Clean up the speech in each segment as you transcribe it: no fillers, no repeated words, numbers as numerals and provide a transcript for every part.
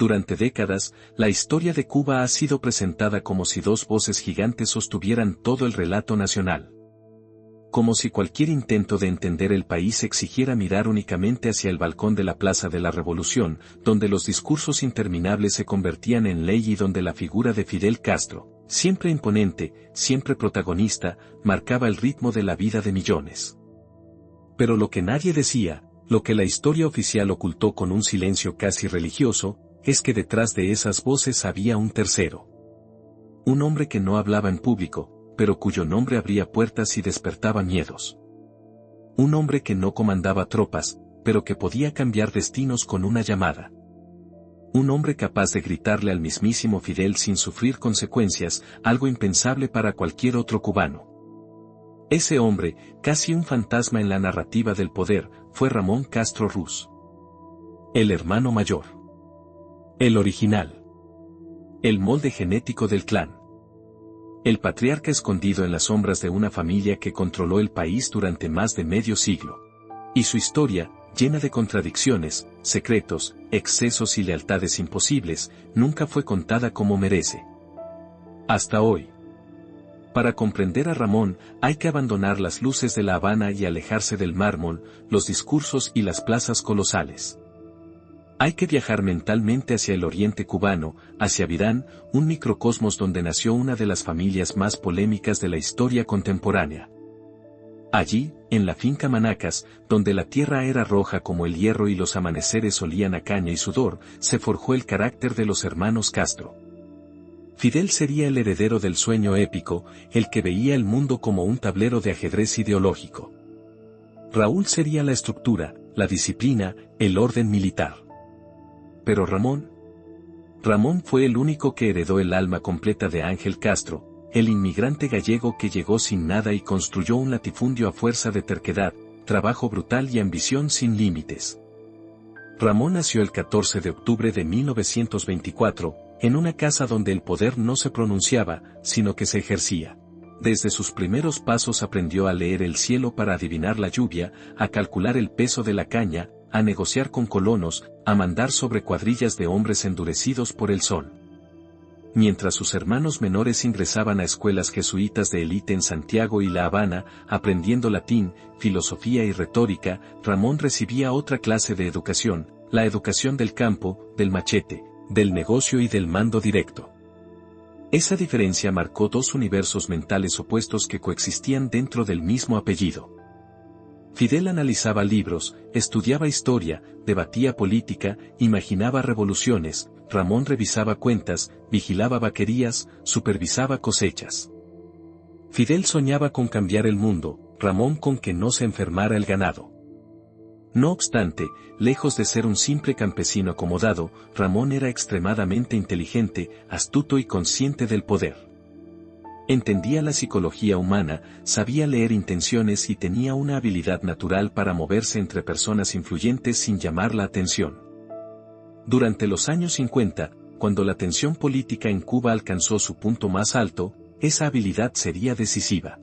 Durante décadas, la historia de Cuba ha sido presentada como si dos voces gigantes sostuvieran todo el relato nacional. Como si cualquier intento de entender el país exigiera mirar únicamente hacia el balcón de la Plaza de la Revolución, donde los discursos interminables se convertían en ley y donde la figura de Fidel Castro, siempre imponente, siempre protagonista, marcaba el ritmo de la vida de millones. Pero lo que nadie decía, lo que la historia oficial ocultó con un silencio casi religioso, es que detrás de esas voces había un tercero. Un hombre que no hablaba en público, pero cuyo nombre abría puertas y despertaba miedos. Un hombre que no comandaba tropas, pero que podía cambiar destinos con una llamada. Un hombre capaz de gritarle al mismísimo Fidel sin sufrir consecuencias, algo impensable para cualquier otro cubano. Ese hombre, casi un fantasma en la narrativa del poder, fue Ramón Castro Ruz. El hermano mayor. El original. El molde genético del clan. El patriarca escondido en las sombras de una familia que controló el país durante más de medio siglo. Y su historia, llena de contradicciones, secretos, excesos y lealtades imposibles, nunca fue contada como merece. Hasta hoy. Para comprender a Ramón, hay que abandonar las luces de La Habana y alejarse del mármol, los discursos y las plazas colosales. Hay que viajar mentalmente hacia el oriente cubano, hacia Virán, un microcosmos donde nació una de las familias más polémicas de la historia contemporánea. Allí, en la finca Manacas, donde la tierra era roja como el hierro y los amaneceres olían a caña y sudor, se forjó el carácter de los hermanos Castro. Fidel sería el heredero del sueño épico, el que veía el mundo como un tablero de ajedrez ideológico. Raúl sería la estructura, la disciplina, el orden militar. Pero Ramón fue el único que heredó el alma completa de Ángel Castro, el inmigrante gallego que llegó sin nada y construyó un latifundio a fuerza de terquedad, trabajo brutal y ambición sin límites. Ramón nació el 14 de octubre de 1924, en una casa donde el poder no se pronunciaba, sino que se ejercía. Desde sus primeros pasos aprendió a leer el cielo para adivinar la lluvia, a calcular el peso de la caña, a negociar con colonos, a mandar sobre cuadrillas de hombres endurecidos por el sol. Mientras sus hermanos menores ingresaban a escuelas jesuitas de élite en Santiago y La Habana, aprendiendo latín, filosofía y retórica, Ramón recibía otra clase de educación, la educación del campo, del machete, del negocio y del mando directo. Esa diferencia marcó dos universos mentales opuestos que coexistían dentro del mismo apellido. Fidel analizaba libros, estudiaba historia, debatía política, imaginaba revoluciones, Ramón revisaba cuentas, vigilaba vaquerías, supervisaba cosechas. Fidel soñaba con cambiar el mundo, Ramón con que no se enfermara el ganado. No obstante, lejos de ser un simple campesino acomodado, Ramón era extremadamente inteligente, astuto y consciente del poder. Entendía la psicología humana, sabía leer intenciones y tenía una habilidad natural para moverse entre personas influyentes sin llamar la atención. Durante los años 50, cuando la tensión política en Cuba alcanzó su punto más alto, esa habilidad sería decisiva.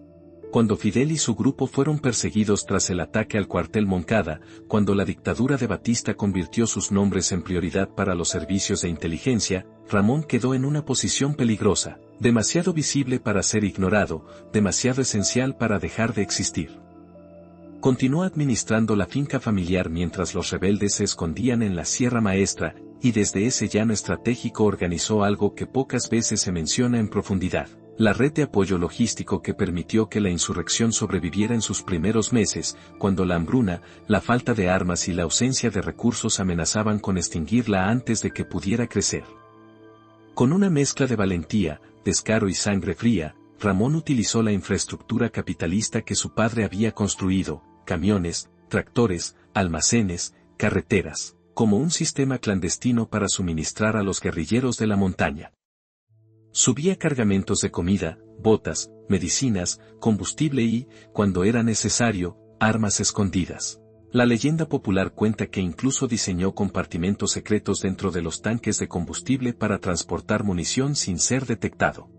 Cuando Fidel y su grupo fueron perseguidos tras el ataque al cuartel Moncada, cuando la dictadura de Batista convirtió sus nombres en prioridad para los servicios de inteligencia, Ramón quedó en una posición peligrosa, demasiado visible para ser ignorado, demasiado esencial para dejar de existir. Continuó administrando la finca familiar mientras los rebeldes se escondían en la Sierra Maestra, y desde ese llano estratégico organizó algo que pocas veces se menciona en profundidad. La red de apoyo logístico que permitió que la insurrección sobreviviera en sus primeros meses, cuando la hambruna, la falta de armas y la ausencia de recursos amenazaban con extinguirla antes de que pudiera crecer. Con una mezcla de valentía, descaro y sangre fría, Ramón utilizó la infraestructura capitalista que su padre había construido, camiones, tractores, almacenes, carreteras, como un sistema clandestino para suministrar a los guerrilleros de la montaña. Subía cargamentos de comida, botas, medicinas, combustible y, cuando era necesario, armas escondidas. La leyenda popular cuenta que incluso diseñó compartimentos secretos dentro de los tanques de combustible para transportar munición sin ser detectado.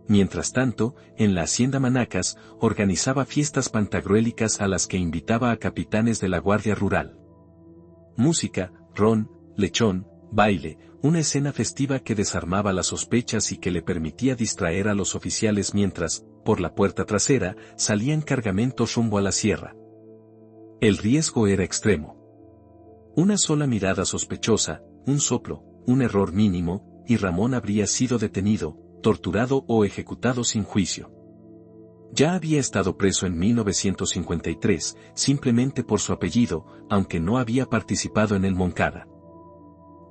Mientras tanto, en la hacienda Manacas, organizaba fiestas pantagruélicas a las que invitaba a capitanes de la Guardia Rural. Música, ron, lechón, baile, una escena festiva que desarmaba las sospechas y que le permitía distraer a los oficiales mientras, por la puerta trasera, salían cargamentos rumbo a la sierra. El riesgo era extremo. Una sola mirada sospechosa, un soplo, un error mínimo, y Ramón habría sido detenido, torturado o ejecutado sin juicio. Ya había estado preso en 1953, simplemente por su apellido, aunque no había participado en el Moncada.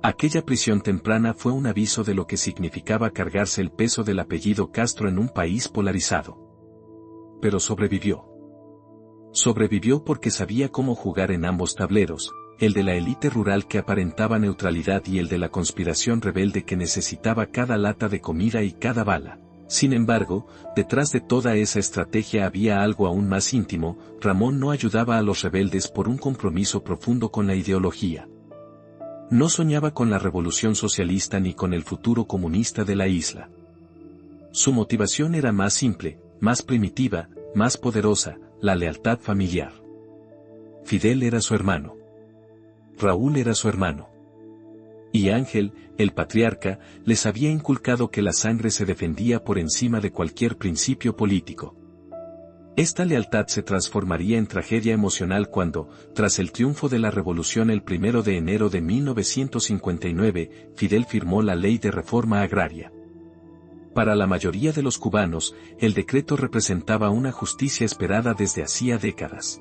Aquella prisión temprana fue un aviso de lo que significaba cargarse el peso del apellido Castro en un país polarizado. Pero sobrevivió. Sobrevivió porque sabía cómo jugar en ambos tableros, el de la élite rural que aparentaba neutralidad y el de la conspiración rebelde que necesitaba cada lata de comida y cada bala. Sin embargo, detrás de toda esa estrategia había algo aún más íntimo. Ramón no ayudaba a los rebeldes por un compromiso profundo con la ideología. No soñaba con la revolución socialista ni con el futuro comunista de la isla. Su motivación era más simple, más primitiva, más poderosa, la lealtad familiar. Fidel era su hermano. Raúl era su hermano. Y Ángel, el patriarca, les había inculcado que la sangre se defendía por encima de cualquier principio político. Esta lealtad se transformaría en tragedia emocional cuando, tras el triunfo de la revolución el 1 de enero de 1959, Fidel firmó la Ley de Reforma Agraria. Para la mayoría de los cubanos, el decreto representaba una justicia esperada desde hacía décadas.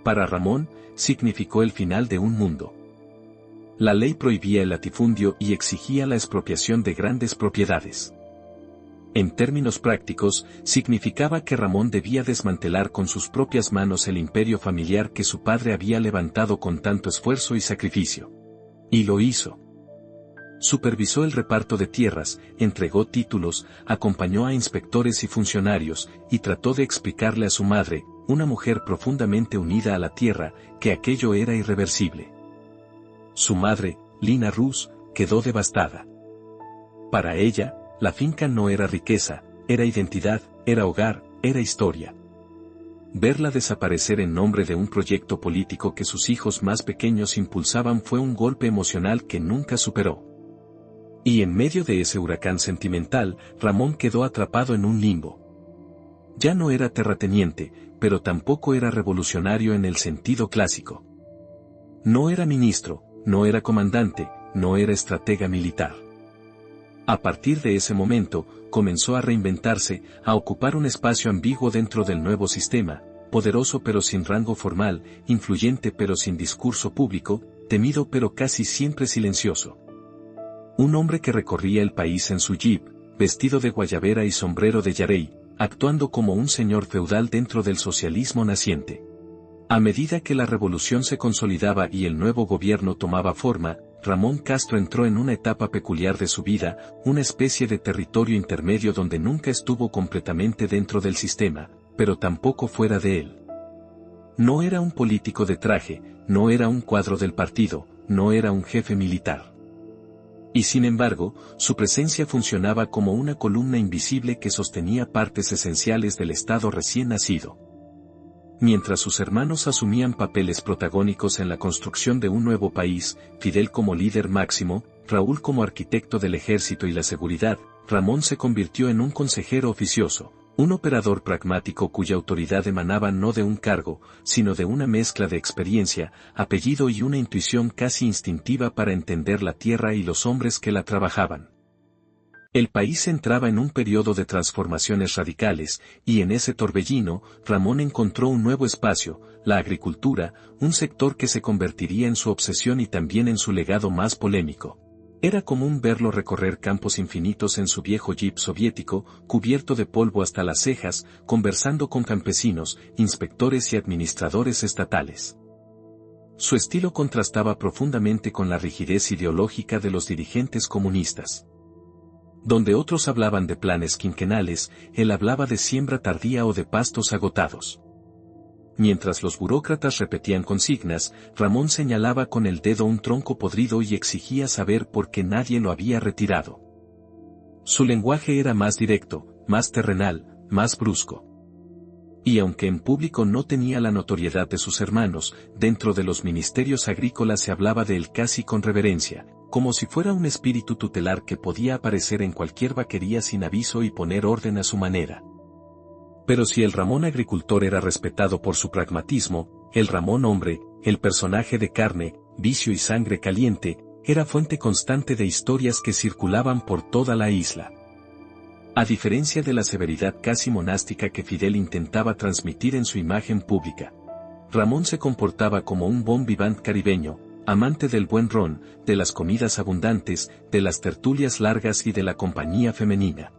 Para Ramón, significó el final de un mundo. La ley prohibía el latifundio y exigía la expropiación de grandes propiedades. En términos prácticos, significaba que Ramón debía desmantelar con sus propias manos el imperio familiar que su padre había levantado con tanto esfuerzo y sacrificio. Y lo hizo. Supervisó el reparto de tierras, entregó títulos, acompañó a inspectores y funcionarios, y trató de explicarle a su madre, una mujer profundamente unida a la tierra, que aquello era irreversible. Su madre, Lina Ruz, quedó devastada. Para ella, la finca no era riqueza, era identidad, era hogar, era historia. Verla desaparecer en nombre de un proyecto político que sus hijos más pequeños impulsaban fue un golpe emocional que nunca superó. Y en medio de ese huracán sentimental, Ramón quedó atrapado en un limbo. Ya no era terrateniente, pero tampoco era revolucionario en el sentido clásico. No era ministro, no era comandante, no era estratega militar. A partir de ese momento, comenzó a reinventarse, a ocupar un espacio ambiguo dentro del nuevo sistema, poderoso pero sin rango formal, influyente pero sin discurso público, temido pero casi siempre silencioso. Un hombre que recorría el país en su jeep, vestido de guayabera y sombrero de yarey, actuando como un señor feudal dentro del socialismo naciente. A medida que la revolución se consolidaba y el nuevo gobierno tomaba forma, Ramón Castro entró en una etapa peculiar de su vida, una especie de territorio intermedio donde nunca estuvo completamente dentro del sistema, pero tampoco fuera de él. No era un político de traje, no era un cuadro del partido, no era un jefe militar. Y sin embargo, su presencia funcionaba como una columna invisible que sostenía partes esenciales del Estado recién nacido. Mientras sus hermanos asumían papeles protagónicos en la construcción de un nuevo país, Fidel como líder máximo, Raúl como arquitecto del ejército y la seguridad, Ramón se convirtió en un consejero oficioso, un operador pragmático cuya autoridad emanaba no de un cargo, sino de una mezcla de experiencia, apellido y una intuición casi instintiva para entender la tierra y los hombres que la trabajaban. El país entraba en un periodo de transformaciones radicales, y en ese torbellino, Ramón encontró un nuevo espacio, la agricultura, un sector que se convertiría en su obsesión y también en su legado más polémico. Era común verlo recorrer campos infinitos en su viejo jeep soviético, cubierto de polvo hasta las cejas, conversando con campesinos, inspectores y administradores estatales. Su estilo contrastaba profundamente con la rigidez ideológica de los dirigentes comunistas. Donde otros hablaban de planes quinquenales, él hablaba de siembra tardía o de pastos agotados. Mientras los burócratas repetían consignas, Ramón señalaba con el dedo un tronco podrido y exigía saber por qué nadie lo había retirado. Su lenguaje era más directo, más terrenal, más brusco. Y aunque en público no tenía la notoriedad de sus hermanos, dentro de los ministerios agrícolas se hablaba de él casi con reverencia. como si fuera un espíritu tutelar que podía aparecer en cualquier vaquería sin aviso y poner orden a su manera. Pero si el Ramón agricultor era respetado por su pragmatismo, el Ramón hombre, el personaje de carne, vicio y sangre caliente, era fuente constante de historias que circulaban por toda la isla. A diferencia de la severidad casi monástica que Fidel intentaba transmitir en su imagen pública, Ramón se comportaba como un bon vivant caribeño, amante del buen ron, de las comidas abundantes, de las tertulias largas y de la compañía femenina.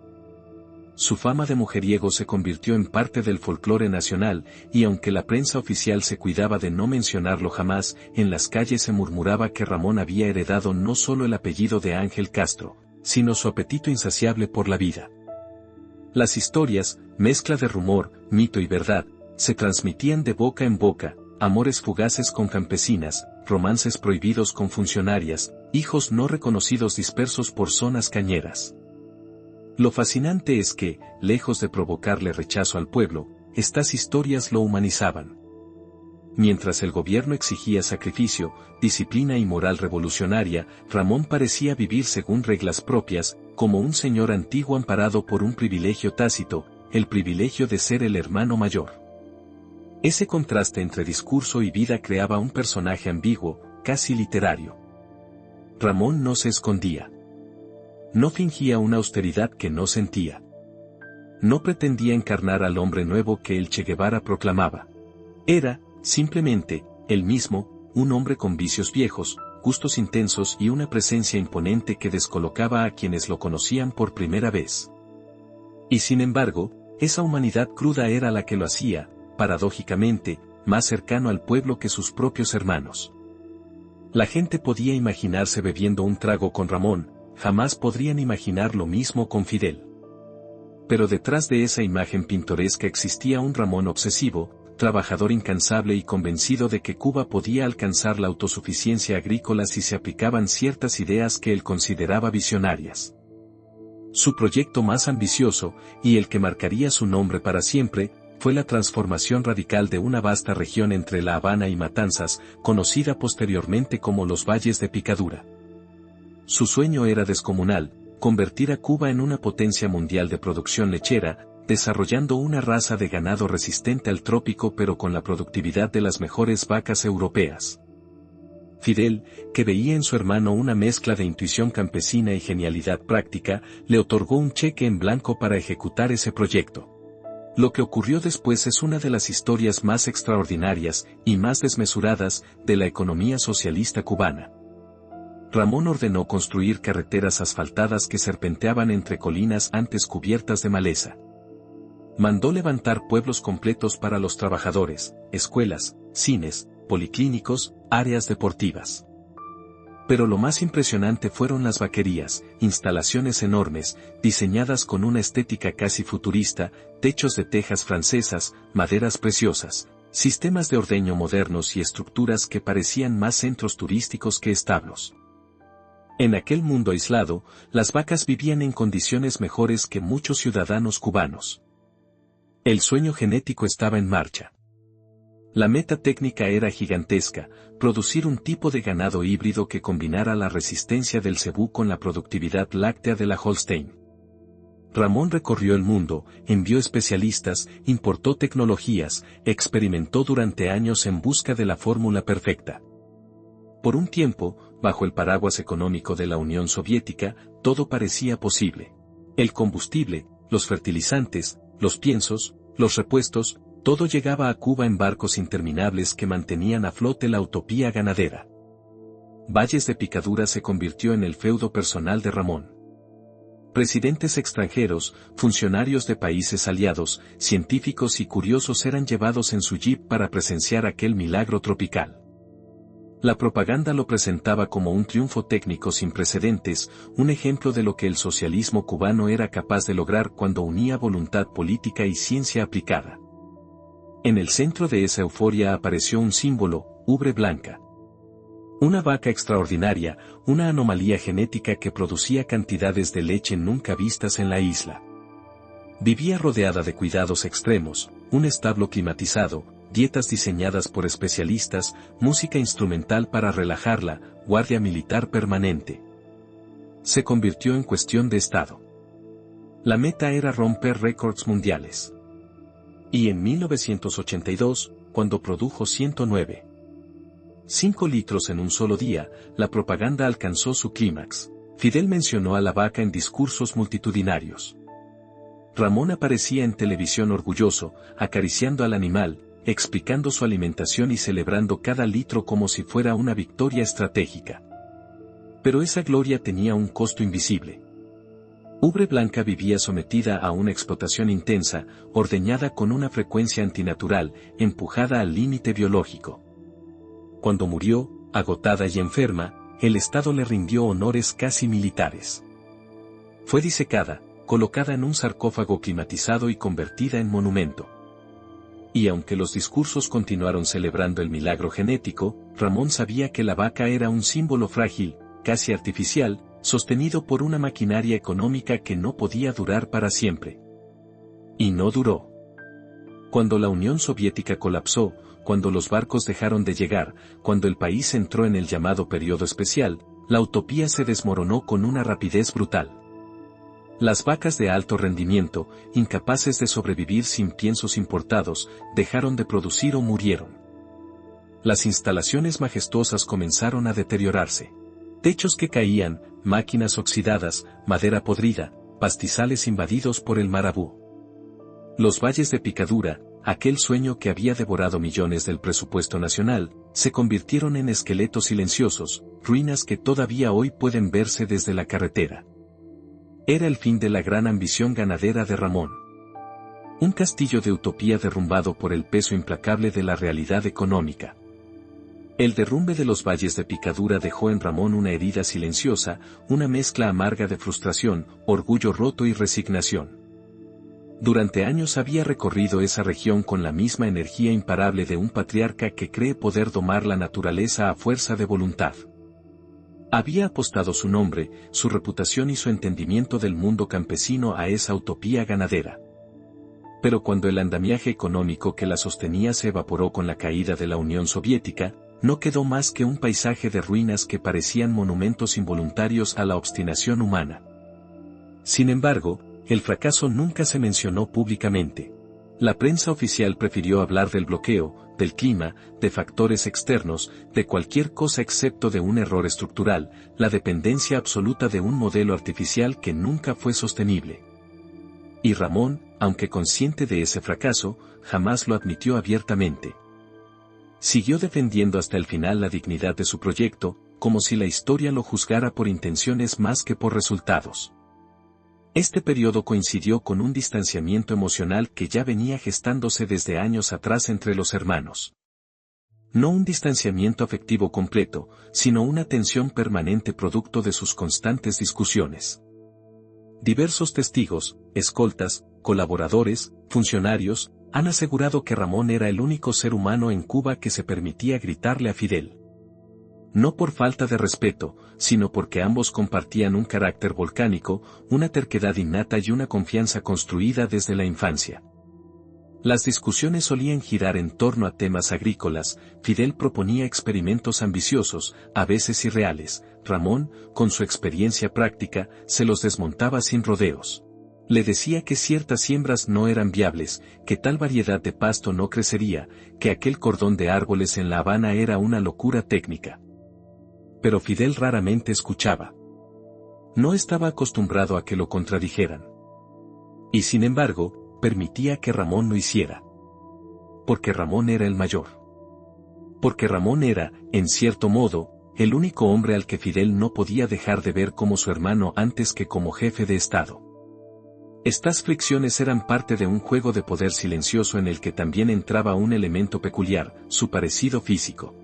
Su fama de mujeriego se convirtió en parte del folclore nacional, y aunque la prensa oficial se cuidaba de no mencionarlo jamás, en las calles se murmuraba que Ramón había heredado no solo el apellido de Ángel Castro, sino su apetito insaciable por la vida. Las historias, mezcla de rumor, mito y verdad, se transmitían de boca en boca, amores fugaces con campesinas, romances prohibidos con funcionarias, hijos no reconocidos dispersos por zonas cañeras. Lo fascinante es que, lejos de provocarle rechazo al pueblo, estas historias lo humanizaban. Mientras el gobierno exigía sacrificio, disciplina y moral revolucionaria, Ramón parecía vivir según reglas propias, como un señor antiguo amparado por un privilegio tácito, el privilegio de ser el hermano mayor. Ese contraste entre discurso y vida creaba un personaje ambiguo, casi literario. Ramón no se escondía. No fingía una austeridad que no sentía. No pretendía encarnar al hombre nuevo que el Che Guevara proclamaba. Era, simplemente, él mismo, un hombre con vicios viejos, gustos intensos y una presencia imponente que descolocaba a quienes lo conocían por primera vez. Y sin embargo, esa humanidad cruda era la que lo hacía, paradójicamente, más cercano al pueblo que sus propios hermanos. La gente podía imaginarse bebiendo un trago con Ramón, jamás podrían imaginar lo mismo con Fidel. Pero detrás de esa imagen pintoresca existía un Ramón obsesivo, trabajador incansable y convencido de que Cuba podía alcanzar la autosuficiencia agrícola si se aplicaban ciertas ideas que él consideraba visionarias. Su proyecto más ambicioso, y el que marcaría su nombre para siempre, fue la transformación radical de una vasta región entre La Habana y Matanzas, conocida posteriormente como los Valles de Picadura. Su sueño era descomunal, convertir a Cuba en una potencia mundial de producción lechera, desarrollando una raza de ganado resistente al trópico pero con la productividad de las mejores vacas europeas. Fidel, que veía en su hermano una mezcla de intuición campesina y genialidad práctica, le otorgó un cheque en blanco para ejecutar ese proyecto. Lo que ocurrió después es una de las historias más extraordinarias y más desmesuradas de la economía socialista cubana. Ramón ordenó construir carreteras asfaltadas que serpenteaban entre colinas antes cubiertas de maleza. Mandó levantar pueblos completos para los trabajadores, escuelas, cines, policlínicos, áreas deportivas. Pero lo más impresionante fueron las vaquerías, instalaciones enormes, diseñadas con una estética casi futurista, techos de tejas francesas, maderas preciosas, sistemas de ordeño modernos y estructuras que parecían más centros turísticos que establos. En aquel mundo aislado, las vacas vivían en condiciones mejores que muchos ciudadanos cubanos. El sueño genético estaba en marcha. La meta técnica era gigantesca, producir un tipo de ganado híbrido que combinara la resistencia del cebú con la productividad láctea de la Holstein. Ramón recorrió el mundo, envió especialistas, importó tecnologías, experimentó durante años en busca de la fórmula perfecta. Por un tiempo, bajo el paraguas económico de la Unión Soviética, todo parecía posible. El combustible, los fertilizantes, los piensos, los repuestos, todo llegaba a Cuba en barcos interminables que mantenían a flote la utopía ganadera. Valles de Picadura se convirtió en el feudo personal de Ramón. Presidentes extranjeros, funcionarios de países aliados, científicos y curiosos eran llevados en su jeep para presenciar aquel milagro tropical. La propaganda lo presentaba como un triunfo técnico sin precedentes, un ejemplo de lo que el socialismo cubano era capaz de lograr cuando unía voluntad política y ciencia aplicada. En el centro de esa euforia apareció un símbolo, ubre blanca. Una vaca extraordinaria, una anomalía genética que producía cantidades de leche nunca vistas en la isla. Vivía rodeada de cuidados extremos, un establo climatizado, dietas diseñadas por especialistas, música instrumental para relajarla, guardia militar permanente. Se convirtió en cuestión de Estado. La meta era romper récords mundiales. Y en 1982, cuando produjo 109,5 litros en un solo día, la propaganda alcanzó su clímax. Fidel mencionó a la vaca en discursos multitudinarios. Ramón aparecía en televisión orgulloso, acariciando al animal, explicando su alimentación y celebrando cada litro como si fuera una victoria estratégica. Pero esa gloria tenía un costo invisible. Ubre Blanca vivía sometida a una explotación intensa, ordeñada con una frecuencia antinatural, empujada al límite biológico. Cuando murió, agotada y enferma, el Estado le rindió honores casi militares. Fue disecada, colocada en un sarcófago climatizado y convertida en monumento. Y aunque los discursos continuaron celebrando el milagro genético, Ramón sabía que la vaca era un símbolo frágil, casi artificial, sostenido por una maquinaria económica que no podía durar para siempre. Y no duró. Cuando la Unión Soviética colapsó, cuando los barcos dejaron de llegar, cuando el país entró en el llamado periodo especial, la utopía se desmoronó con una rapidez brutal. Las vacas de alto rendimiento, incapaces de sobrevivir sin piensos importados, dejaron de producir o murieron. Las instalaciones majestuosas comenzaron a deteriorarse. Techos que caían, máquinas oxidadas, madera podrida, pastizales invadidos por el marabú. Los valles de Picadura, aquel sueño que había devorado millones del presupuesto nacional, se convirtieron en esqueletos silenciosos, ruinas que todavía hoy pueden verse desde la carretera. Era el fin de la gran ambición ganadera de Ramón. Un castillo de utopía derrumbado por el peso implacable de la realidad económica. El derrumbe de los valles de Picadura dejó en Ramón una herida silenciosa, una mezcla amarga de frustración, orgullo roto y resignación. Durante años había recorrido esa región con la misma energía imparable de un patriarca que cree poder domar la naturaleza a fuerza de voluntad. Había apostado su nombre, su reputación y su entendimiento del mundo campesino a esa utopía ganadera. Pero cuando el andamiaje económico que la sostenía se evaporó con la caída de la Unión Soviética, no quedó más que un paisaje de ruinas que parecían monumentos involuntarios a la obstinación humana. Sin embargo, el fracaso nunca se mencionó públicamente. La prensa oficial prefirió hablar del bloqueo, del clima, de factores externos, de cualquier cosa excepto de un error estructural, la dependencia absoluta de un modelo artificial que nunca fue sostenible. Y Ramón, aunque consciente de ese fracaso, jamás lo admitió abiertamente. Siguió defendiendo hasta el final la dignidad de su proyecto, como si la historia lo juzgara por intenciones más que por resultados. Este periodo coincidió con un distanciamiento emocional que ya venía gestándose desde años atrás entre los hermanos. No un distanciamiento afectivo completo, sino una tensión permanente producto de sus constantes discusiones. Diversos testigos, escoltas, colaboradores, funcionarios, han asegurado que Ramón era el único ser humano en Cuba que se permitía gritarle a Fidel. No por falta de respeto, sino porque ambos compartían un carácter volcánico, una terquedad innata y una confianza construida desde la infancia. Las discusiones solían girar en torno a temas agrícolas, Fidel proponía experimentos ambiciosos, a veces irreales, Ramón, con su experiencia práctica, se los desmontaba sin rodeos. Le decía que ciertas siembras no eran viables, que tal variedad de pasto no crecería, que aquel cordón de árboles en La Habana era una locura técnica. Pero Fidel raramente escuchaba. No estaba acostumbrado a que lo contradijeran. Y sin embargo, permitía que Ramón lo hiciera. Porque Ramón era el mayor. Porque Ramón era, en cierto modo, el único hombre al que Fidel no podía dejar de ver como su hermano antes que como jefe de Estado. Estas fricciones eran parte de un juego de poder silencioso en el que también entraba un elemento peculiar, su parecido físico.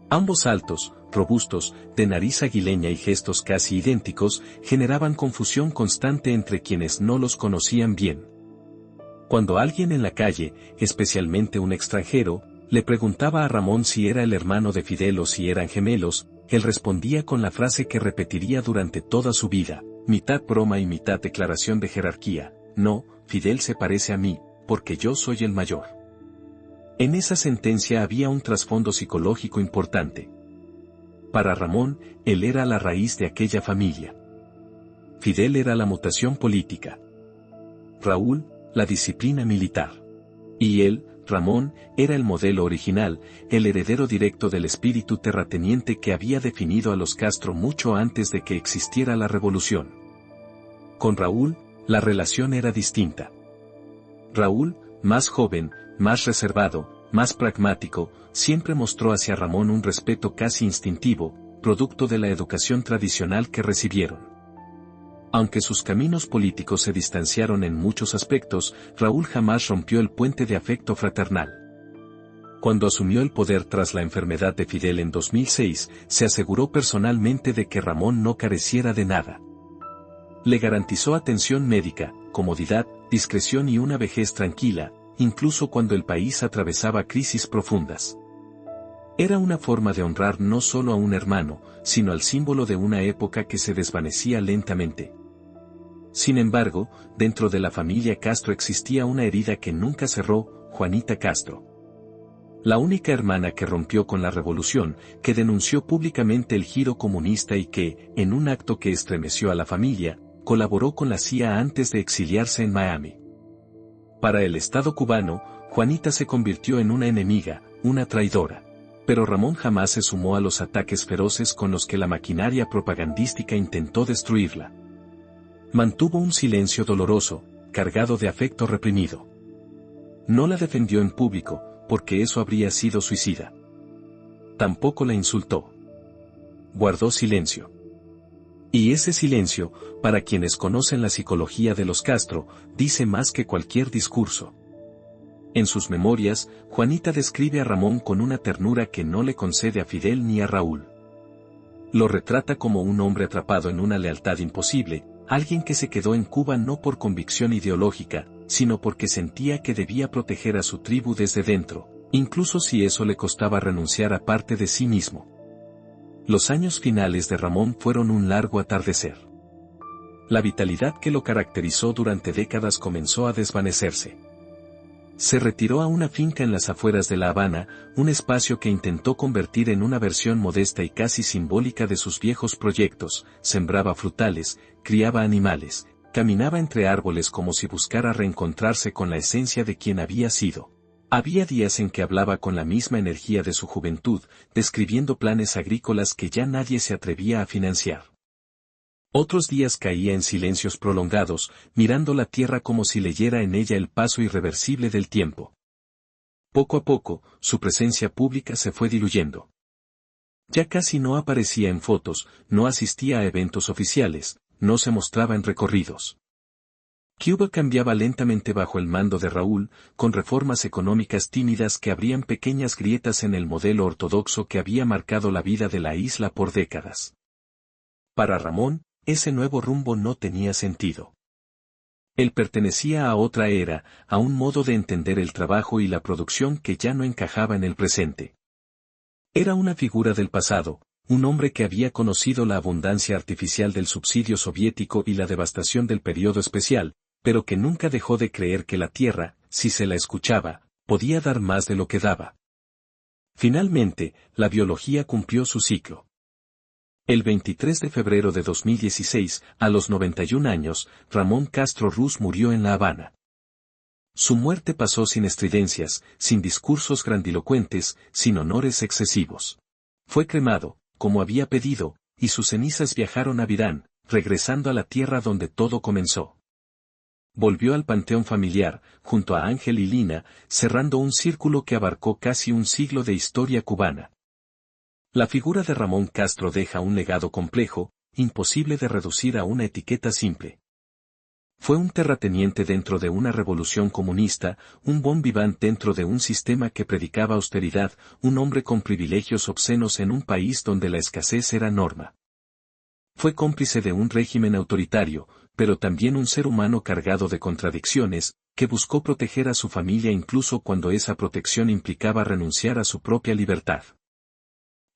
Ambos altos, robustos, de nariz aguileña y gestos casi idénticos, generaban confusión constante entre quienes no los conocían bien. Cuando alguien en la calle, especialmente un extranjero, le preguntaba a Ramón si era el hermano de Fidel o si eran gemelos, él respondía con la frase que repetiría durante toda su vida, mitad broma y mitad declaración de jerarquía: no, Fidel se parece a mí, porque yo soy el mayor. En esa sentencia había un trasfondo psicológico importante. Para Ramón, él era la raíz de aquella familia. Fidel era la mutación política. Raúl, la disciplina militar. Y él, Ramón, era el modelo original, el heredero directo del espíritu terrateniente que había definido a los Castro mucho antes de que existiera la revolución. Con Raúl, la relación era distinta. Raúl, más joven, más reservado, más pragmático, siempre mostró hacia Ramón un respeto casi instintivo, producto de la educación tradicional que recibieron. Aunque sus caminos políticos se distanciaron en muchos aspectos, Raúl jamás rompió el puente de afecto fraternal. Cuando asumió el poder tras la enfermedad de Fidel en 2006, se aseguró personalmente de que Ramón no careciera de nada. Le garantizó atención médica, comodidad, discreción y una vejez tranquila, incluso cuando el país atravesaba crisis profundas. Era una forma de honrar no solo a un hermano, sino al símbolo de una época que se desvanecía lentamente. Sin embargo, dentro de la familia Castro existía una herida que nunca cerró, Juanita Castro. La única hermana que rompió con la revolución, que denunció públicamente el giro comunista y que, en un acto que estremeció a la familia, colaboró con la CIA antes de exiliarse en Miami. Para el Estado cubano, Juanita se convirtió en una enemiga, una traidora. Pero Ramón jamás se sumó a los ataques feroces con los que la maquinaria propagandística intentó destruirla. Mantuvo un silencio doloroso, cargado de afecto reprimido. No la defendió en público, porque eso habría sido suicida. Tampoco la insultó. Guardó silencio. Y ese silencio, para quienes conocen la psicología de los Castro, dice más que cualquier discurso. En sus memorias, Juanita describe a Ramón con una ternura que no le concede a Fidel ni a Raúl. Lo retrata como un hombre atrapado en una lealtad imposible, alguien que se quedó en Cuba no por convicción ideológica, sino porque sentía que debía proteger a su tribu desde dentro, incluso si eso le costaba renunciar a parte de sí mismo. Los años finales de Ramón fueron un largo atardecer. La vitalidad que lo caracterizó durante décadas comenzó a desvanecerse. Se retiró a una finca en las afueras de La Habana, un espacio que intentó convertir en una versión modesta y casi simbólica de sus viejos proyectos, sembraba frutales, criaba animales, caminaba entre árboles como si buscara reencontrarse con la esencia de quien había sido. Había días en que hablaba con la misma energía de su juventud, describiendo planes agrícolas que ya nadie se atrevía a financiar. Otros días caía en silencios prolongados, mirando la tierra como si leyera en ella el paso irreversible del tiempo. Poco a poco, su presencia pública se fue diluyendo. Ya casi no aparecía en fotos, no asistía a eventos oficiales, no se mostraba en recorridos. Cuba cambiaba lentamente bajo el mando de Raúl, con reformas económicas tímidas que abrían pequeñas grietas en el modelo ortodoxo que había marcado la vida de la isla por décadas. Para Ramón, ese nuevo rumbo no tenía sentido. Él pertenecía a otra era, a un modo de entender el trabajo y la producción que ya no encajaba en el presente. Era una figura del pasado, un hombre que había conocido la abundancia artificial del subsidio soviético y la devastación del periodo especial, pero que nunca dejó de creer que la tierra, si se la escuchaba, podía dar más de lo que daba. Finalmente, la biología cumplió su ciclo. El 23 de febrero de 2016, a los 91 años, Ramón Castro Ruz murió en La Habana. Su muerte pasó sin estridencias, sin discursos grandilocuentes, sin honores excesivos. Fue cremado, como había pedido, y sus cenizas viajaron a Virán, regresando a la tierra donde todo comenzó. Volvió al panteón familiar, junto a Ángel y Lina, cerrando un círculo que abarcó casi un siglo de historia cubana. La figura de Ramón Castro deja un legado complejo, imposible de reducir a una etiqueta simple. Fue un terrateniente dentro de una revolución comunista, un bon vivant dentro de un sistema que predicaba austeridad, un hombre con privilegios obscenos en un país donde la escasez era norma. Fue cómplice de un régimen autoritario, pero también un ser humano cargado de contradicciones, que buscó proteger a su familia incluso cuando esa protección implicaba renunciar a su propia libertad.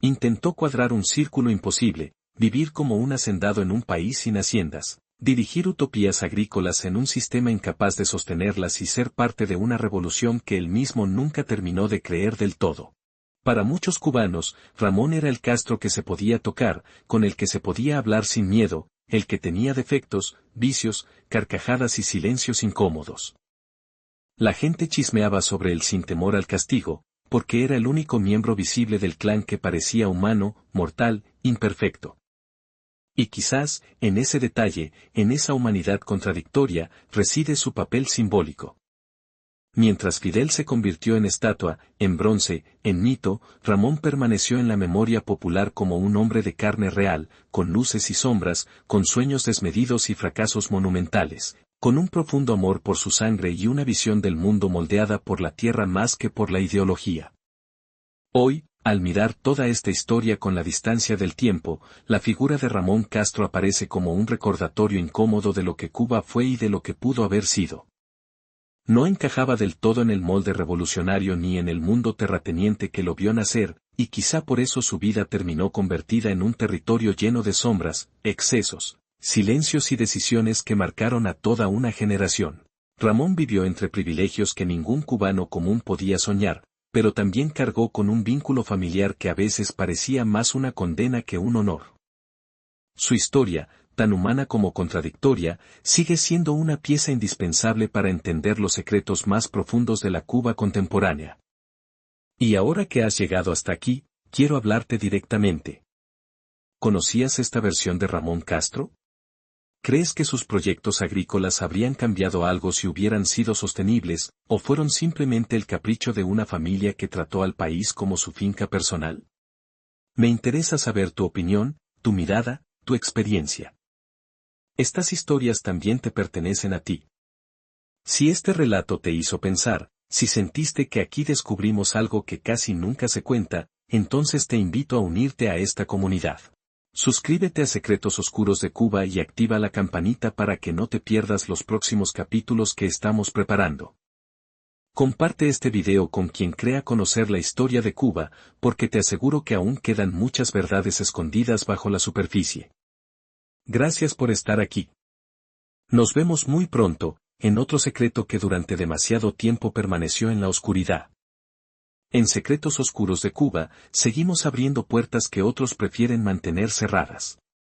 Intentó cuadrar un círculo imposible, vivir como un hacendado en un país sin haciendas, Dirigir utopías agrícolas en un sistema incapaz de sostenerlas y ser parte de una revolución que él mismo nunca terminó de creer del todo. Para muchos cubanos, Ramón era el Castro que se podía tocar, con el que se podía hablar sin miedo, el que tenía defectos, vicios, carcajadas y silencios incómodos. La gente chismeaba sobre él sin temor al castigo, porque era el único miembro visible del clan que parecía humano, mortal, imperfecto. Y quizás, en ese detalle, en esa humanidad contradictoria, reside su papel simbólico. Mientras Fidel se convirtió en estatua, en bronce, en mito, Ramón permaneció en la memoria popular como un hombre de carne real, con luces y sombras, con sueños desmedidos y fracasos monumentales, con un profundo amor por su sangre y una visión del mundo moldeada por la tierra más que por la ideología. Hoy, al mirar toda esta historia con la distancia del tiempo, la figura de Ramón Castro aparece como un recordatorio incómodo de lo que Cuba fue y de lo que pudo haber sido. No encajaba del todo en el molde revolucionario ni en el mundo terrateniente que lo vio nacer, y quizá por eso su vida terminó convertida en un territorio lleno de sombras, excesos, silencios y decisiones que marcaron a toda una generación. Ramón vivió entre privilegios que ningún cubano común podía soñar, pero también cargó con un vínculo familiar que a veces parecía más una condena que un honor. Su historia, tan humana como contradictoria, sigue siendo una pieza indispensable para entender los secretos más profundos de la Cuba contemporánea. Y ahora que has llegado hasta aquí, quiero hablarte directamente. ¿Conocías esta versión de Ramón Castro? ¿Crees que sus proyectos agrícolas habrían cambiado algo si hubieran sido sostenibles, o fueron simplemente el capricho de una familia que trató al país como su finca personal? Me interesa saber tu opinión, tu mirada, tu experiencia. Estas historias también te pertenecen a ti. Si este relato te hizo pensar, si sentiste que aquí descubrimos algo que casi nunca se cuenta, entonces te invito a unirte a esta comunidad. Suscríbete a Secretos Oscuros de Cuba y activa la campanita para que no te pierdas los próximos capítulos que estamos preparando. Comparte este video con quien crea conocer la historia de Cuba, porque te aseguro que aún quedan muchas verdades escondidas bajo la superficie. Gracias por estar aquí. Nos vemos muy pronto, en otro secreto que durante demasiado tiempo permaneció en la oscuridad. En Secretos Oscuros de Cuba, seguimos abriendo puertas que otros prefieren mantener cerradas.